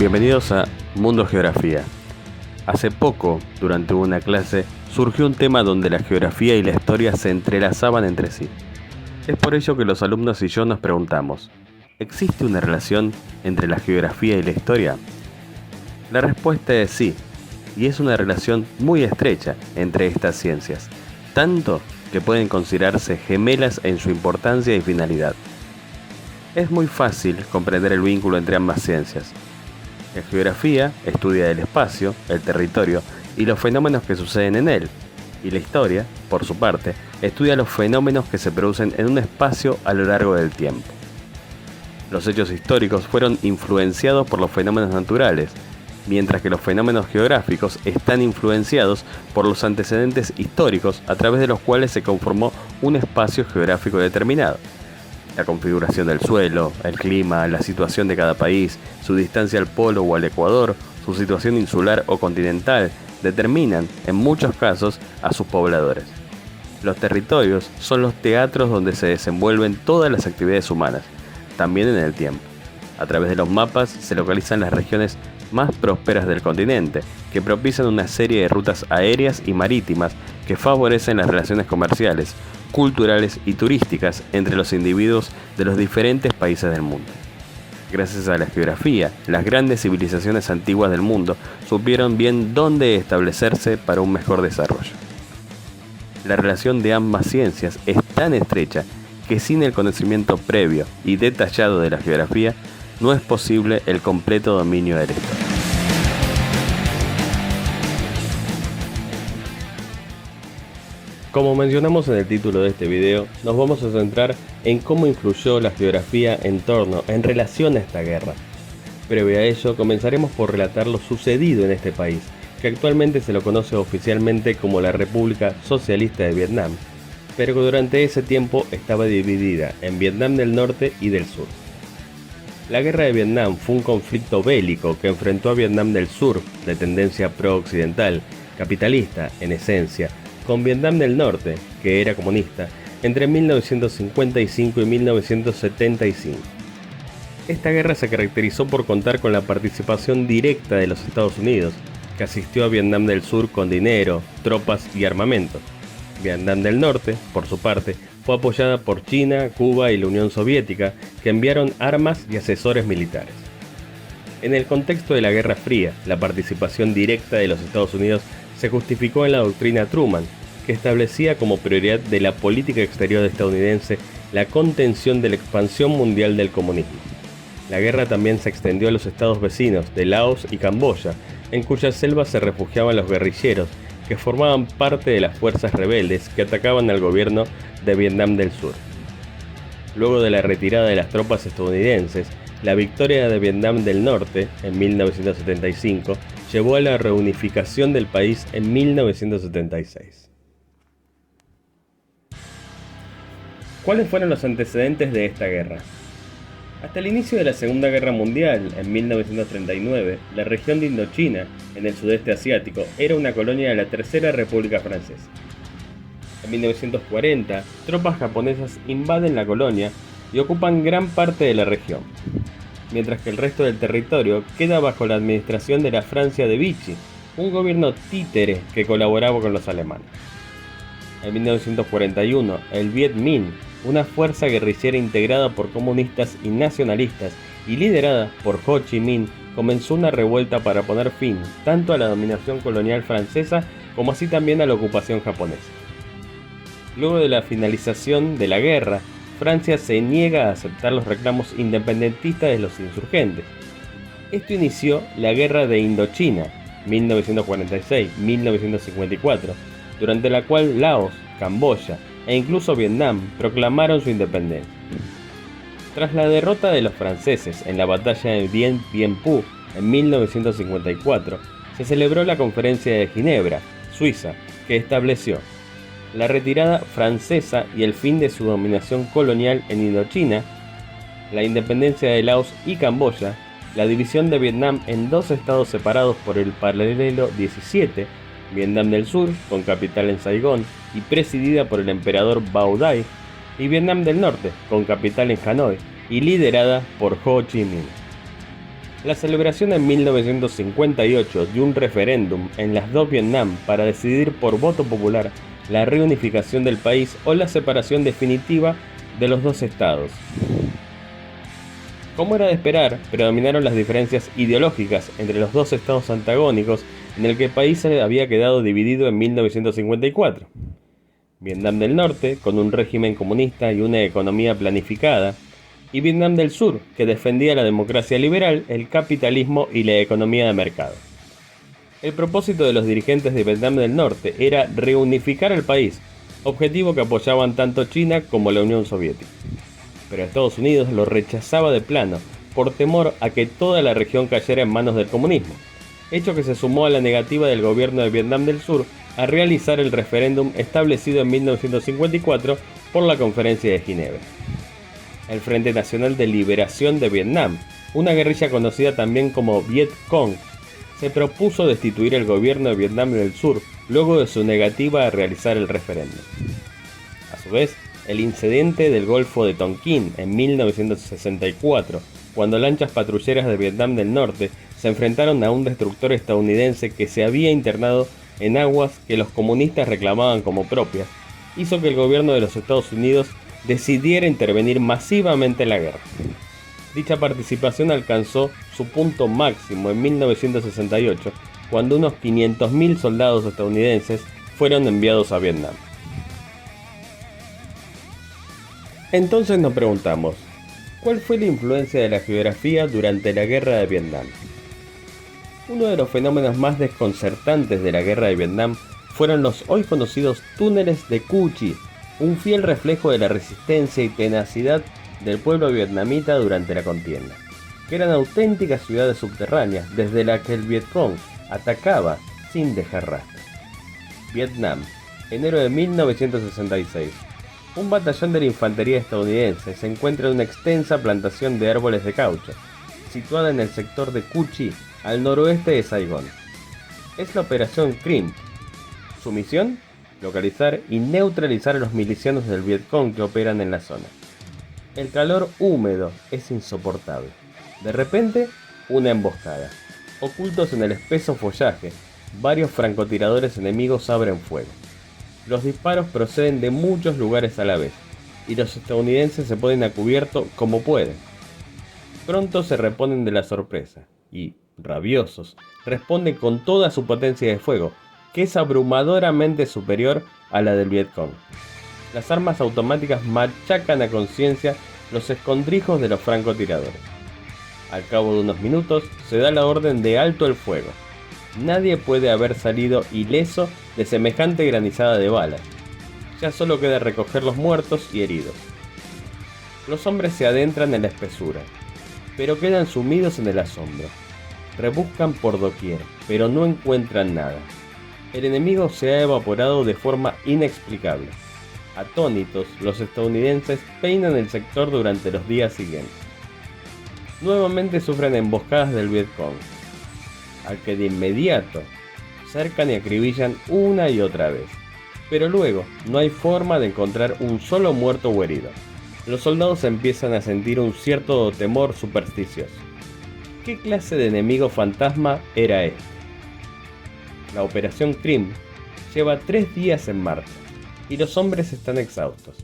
Bienvenidos a Mundo Geografía. Hace poco, durante una clase, surgió un tema donde la geografía y la historia se entrelazaban entre sí. Es por ello que los alumnos y yo nos preguntamos, ¿existe una relación entre la geografía y la historia? La respuesta es sí, y es una relación muy estrecha entre estas ciencias, tanto que pueden considerarse gemelas en su importancia y finalidad. Es muy fácil comprender el vínculo entre ambas ciencias. La geografía estudia el espacio, el territorio y los fenómenos que suceden en él, y la historia, por su parte, estudia los fenómenos que se producen en un espacio a lo largo del tiempo. Los hechos históricos fueron influenciados por los fenómenos naturales, mientras que los fenómenos geográficos están influenciados por los antecedentes históricos a través de los cuales se conformó un espacio geográfico determinado. La configuración del suelo, el clima, la situación de cada país, su distancia al polo o al ecuador, su situación insular o continental, determinan, en muchos casos, a sus pobladores. Los territorios son los teatros donde se desenvuelven todas las actividades humanas, también en el tiempo. A través de los mapas se localizan las regiones más prósperas del continente, que propician una serie de rutas aéreas y marítimas que favorecen las relaciones comerciales, culturales y turísticas entre los individuos de los diferentes países del mundo. Gracias a la geografía, las grandes civilizaciones antiguas del mundo supieron bien dónde establecerse para un mejor desarrollo. La relación de ambas ciencias es tan estrecha que sin el conocimiento previo y detallado de la geografía, no es posible el completo dominio de la historia. Como mencionamos en el título de este video, nos vamos a centrar en cómo influyó la geografía en relación a esta guerra. Previo a ello, comenzaremos por relatar lo sucedido en este país, que actualmente se lo conoce oficialmente como la República Socialista de Vietnam, pero que durante ese tiempo estaba dividida en Vietnam del Norte y del Sur. La Guerra de Vietnam fue un conflicto bélico que enfrentó a Vietnam del Sur, de tendencia pro-occidental, capitalista en esencia, con Vietnam del Norte, que era comunista, entre 1955 y 1975. Esta guerra se caracterizó por contar con la participación directa de los Estados Unidos, que asistió a Vietnam del Sur con dinero, tropas y armamento. Vietnam del Norte, por su parte, fue apoyada por China, Cuba y la Unión Soviética, que enviaron armas y asesores militares. En el contexto de la Guerra Fría, la participación directa de los Estados Unidos se justificó en la doctrina Truman, que establecía como prioridad de la política exterior estadounidense la contención de la expansión mundial del comunismo. La guerra también se extendió a los estados vecinos de Laos y Camboya, en cuyas selvas se refugiaban los guerrilleros, que formaban parte de las fuerzas rebeldes que atacaban al gobierno de Vietnam del Sur. Luego de la retirada de las tropas estadounidenses, la victoria de Vietnam del Norte, en 1975, llevó a la reunificación del país en 1976. ¿Cuáles fueron los antecedentes de esta guerra? Hasta el inicio de la Segunda Guerra Mundial, en 1939, la región de Indochina, en el sudeste asiático, era una colonia de la Tercera República Francesa. En 1940, tropas japonesas invaden la colonia y ocupan gran parte de la región, mientras que el resto del territorio queda bajo la administración de la Francia de Vichy, un gobierno títere que colaboraba con los alemanes. En 1941, el Viet Minh, una fuerza guerrillera integrada por comunistas y nacionalistas y liderada por Ho Chi Minh, comenzó una revuelta para poner fin tanto a la dominación colonial francesa como así también a la ocupación japonesa. Luego de la finalización de la guerra, Francia se niega a aceptar los reclamos independentistas de los insurgentes. Esto inició la Guerra de Indochina, 1946-1954, durante la cual Laos, Camboya e incluso Vietnam proclamaron su independencia. Tras la derrota de los franceses en la batalla de Dien Bien Phu en 1954, se celebró la Conferencia de Ginebra, Suiza, que estableció la retirada francesa y el fin de su dominación colonial en Indochina, la independencia de Laos y Camboya, la división de Vietnam en dos estados separados por el paralelo 17, Vietnam del Sur, con capital en Saigón y presidida por el emperador Bao Dai, y Vietnam del Norte, con capital en Hanoi y liderada por Ho Chi Minh. La celebración en 1958 de un referéndum en las dos Vietnam para decidir por voto popular la reunificación del país o la separación definitiva de los dos estados. Como era de esperar, predominaron las diferencias ideológicas entre los dos estados antagónicos en el que el país había quedado dividido en 1954. Vietnam del Norte, con un régimen comunista y una economía planificada, y Vietnam del Sur, que defendía la democracia liberal, el capitalismo y la economía de mercado. El propósito de los dirigentes de Vietnam del Norte era reunificar el país, objetivo que apoyaban tanto China como la Unión Soviética. Pero Estados Unidos lo rechazaba de plano, por temor a que toda la región cayera en manos del comunismo, hecho que se sumó a la negativa del gobierno de Vietnam del Sur a realizar el referéndum establecido en 1954 por la Conferencia de Ginebra. El Frente Nacional de Liberación de Vietnam, una guerrilla conocida también como Viet Cong, se propuso destituir el gobierno de Vietnam del Sur luego de su negativa a realizar el referéndum. A su vez, el incidente del Golfo de Tonkin en 1964, cuando lanchas patrulleras de Vietnam del Norte se enfrentaron a un destructor estadounidense que se había internado en aguas que los comunistas reclamaban como propias, hizo que el gobierno de los Estados Unidos decidiera intervenir masivamente en la guerra. Dicha participación alcanzó su punto máximo en 1968, cuando unos 500.000 soldados estadounidenses fueron enviados a Vietnam. Entonces nos preguntamos, ¿cuál fue la influencia de la geografía durante la Guerra de Vietnam? Uno de los fenómenos más desconcertantes de la Guerra de Vietnam fueron los hoy conocidos túneles de Cu Chi, un fiel reflejo de la resistencia y tenacidad del pueblo vietnamita durante la contienda, que eran auténticas ciudades subterráneas desde las que el Vietcong atacaba sin dejar rastro. Vietnam, enero de 1966. Un batallón de la infantería estadounidense se encuentra en una extensa plantación de árboles de caucho, situada en el sector de Cu Chi, al noroeste de Saigón. Es la operación CRIM. Su misión: localizar y neutralizar a los milicianos del Vietcong que operan en la zona. El calor húmedo es insoportable. De repente, una emboscada. Ocultos en el espeso follaje, varios francotiradores enemigos abren fuego. Los disparos proceden de muchos lugares a la vez, y los estadounidenses se ponen a cubierto como pueden. Pronto se reponen de la sorpresa, y, rabiosos, responden con toda su potencia de fuego, que es abrumadoramente superior a la del Vietcong. Las armas automáticas machacan a conciencia los escondrijos de los francotiradores. Al cabo de unos minutos se da la orden de alto el fuego. Nadie puede haber salido ileso de semejante granizada de balas. Ya solo queda recoger los muertos y heridos. Los hombres se adentran en la espesura, pero quedan sumidos en el asombro. Rebuscan por doquier, pero no encuentran nada. El enemigo se ha evaporado de forma inexplicable. Atónitos, los estadounidenses peinan el sector durante los días siguientes. Nuevamente sufren emboscadas del Vietcong, al que de inmediato cercan y acribillan una y otra vez. Pero luego no hay forma de encontrar un solo muerto o herido. Los soldados empiezan a sentir un cierto temor supersticioso. ¿Qué clase de enemigo fantasma era este? La operación CRIM lleva 3 días en marcha y los hombres están exhaustos.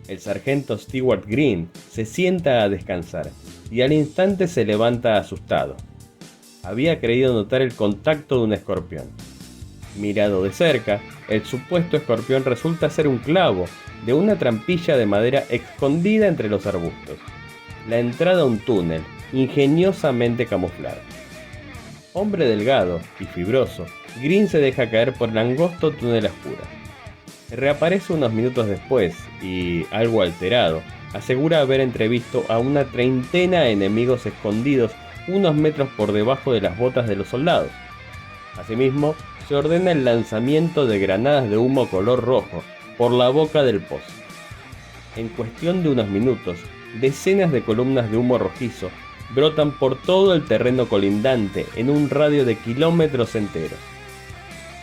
El sargento Stewart Green se sienta a descansar y al instante se levanta asustado. Había creído notar el contacto de un escorpión. Mirado de cerca, el supuesto escorpión resulta ser un clavo de una trampilla de madera escondida entre los arbustos. La entrada a un túnel, ingeniosamente camuflado. Hombre delgado y fibroso, Green se deja caer por el angosto túnel a oscuras. Reaparece unos minutos después y, algo alterado, asegura haber entrevisto a una treintena de enemigos escondidos unos metros por debajo de las botas de los soldados. Asimismo, se ordena el lanzamiento de granadas de humo color rojo por la boca del pozo. En cuestión de unos minutos, decenas de columnas de humo rojizo brotan por todo el terreno colindante en un radio de kilómetros enteros.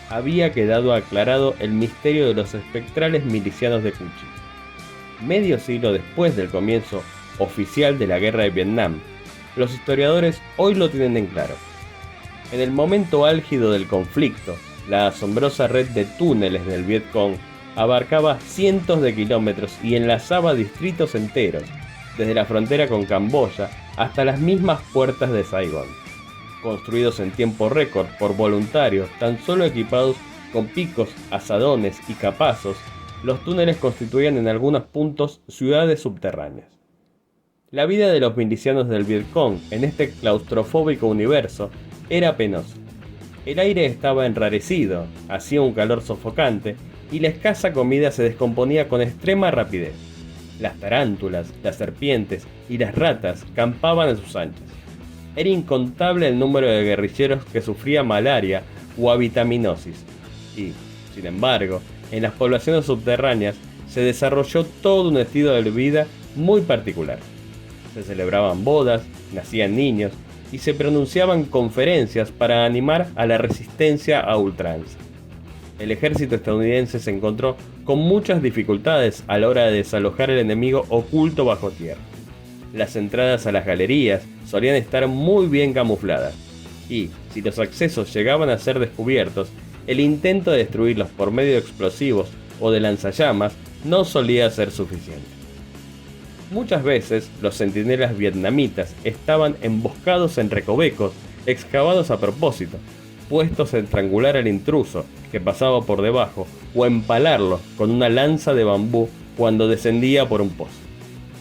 Había quedado aclarado el misterio de los espectrales milicianos de Cu Chi. Medio siglo después del comienzo oficial de la Guerra de Vietnam, los historiadores hoy lo tienen en claro. En el momento álgido del conflicto, la asombrosa red de túneles del Vietcong abarcaba cientos de kilómetros y enlazaba distritos enteros, desde la frontera con Camboya hasta las mismas puertas de Saigón. Construidos en tiempo récord por voluntarios tan solo equipados con picos, azadones y capazos, los túneles constituían en algunos puntos ciudades subterráneas. La vida de los milicianos del Vietcong en este claustrofóbico universo era penosa. El aire estaba enrarecido, hacía un calor sofocante y la escasa comida se descomponía con extrema rapidez. Las tarántulas, las serpientes y las ratas campaban a sus anchas. Era incontable el número de guerrilleros que sufría malaria o avitaminosis y, sin embargo, en las poblaciones subterráneas se desarrolló todo un estilo de vida muy particular. Se celebraban bodas, nacían niños y se pronunciaban conferencias para animar a la resistencia a ultranza. El ejército estadounidense se encontró con muchas dificultades a la hora de desalojar al enemigo oculto bajo tierra. Las entradas a las galerías solían estar muy bien camufladas y, si los accesos llegaban a ser descubiertos, el intento de destruirlos por medio de explosivos o de lanzallamas no solía ser suficiente. Muchas veces los centinelas vietnamitas estaban emboscados en recovecos excavados a propósito, puestos a estrangular al intruso que pasaba por debajo o a empalarlo con una lanza de bambú cuando descendía por un pozo.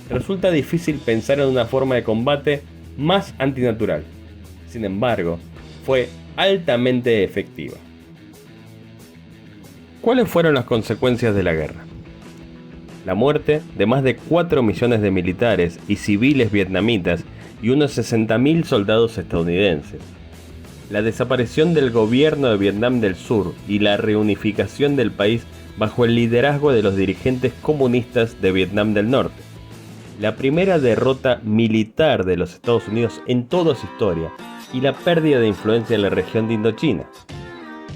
Resulta difícil pensar en una forma de combate más antinatural. Sin embargo, fue altamente efectiva. ¿Cuáles fueron las consecuencias de la guerra? La muerte de más de 4 millones de militares y civiles vietnamitas y unos 60.000 soldados estadounidenses. La desaparición del gobierno de Vietnam del Sur y la reunificación del país bajo el liderazgo de los dirigentes comunistas de Vietnam del Norte. La primera derrota militar de los Estados Unidos en toda su historia y la pérdida de influencia en la región de Indochina.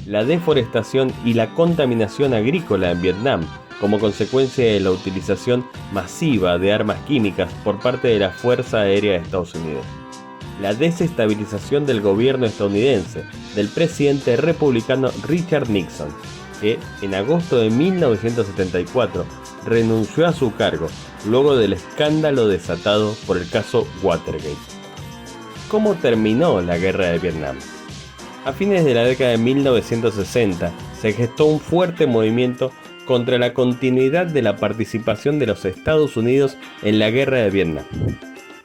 La deforestación y la contaminación agrícola en Vietnam como consecuencia de la utilización masiva de armas químicas por parte de la Fuerza Aérea de Estados Unidos. La desestabilización del gobierno estadounidense del presidente republicano Richard Nixon, que en agosto de 1974 renunció a su cargo luego del escándalo desatado por el caso Watergate. ¿Cómo terminó la guerra de Vietnam? A fines de la década de 1960 se gestó un fuerte movimiento contra la continuidad de la participación de los Estados Unidos en la guerra de Vietnam.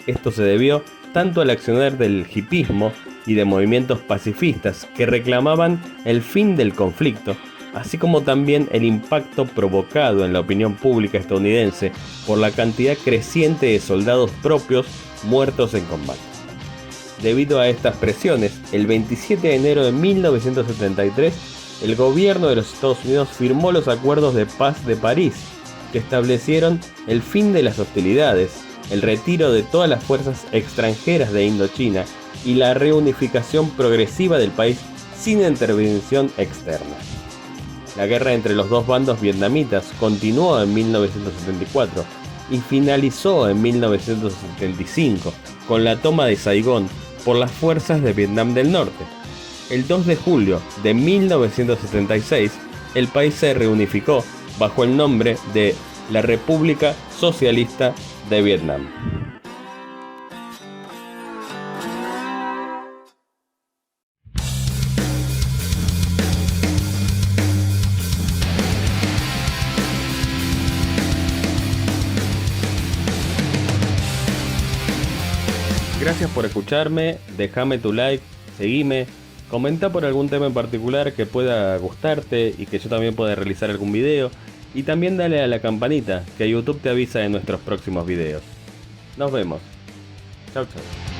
Esto se debió tanto al accionar del hipismo y de movimientos pacifistas que reclamaban el fin del conflicto, así como también el impacto provocado en la opinión pública estadounidense por la cantidad creciente de soldados propios muertos en combate. Debido a estas presiones, el 27 de enero de 1973, el gobierno de los Estados Unidos firmó los Acuerdos de Paz de París, que establecieron el fin de las hostilidades, el retiro de todas las fuerzas extranjeras de Indochina y la reunificación progresiva del país sin intervención externa. La guerra entre los dos bandos vietnamitas continuó en 1974 y finalizó en 1975 con la toma de Saigón por las fuerzas de Vietnam del Norte. El 2 de julio de 1976, el país se reunificó bajo el nombre de la República Socialista de Vietnam. Gracias por escucharme, déjame tu like, seguime, comenta por algún tema en particular que pueda gustarte y que yo también pueda realizar algún video. Y también dale a la campanita, que YouTube te avisa de nuestros próximos videos. Nos vemos. Chau, chau.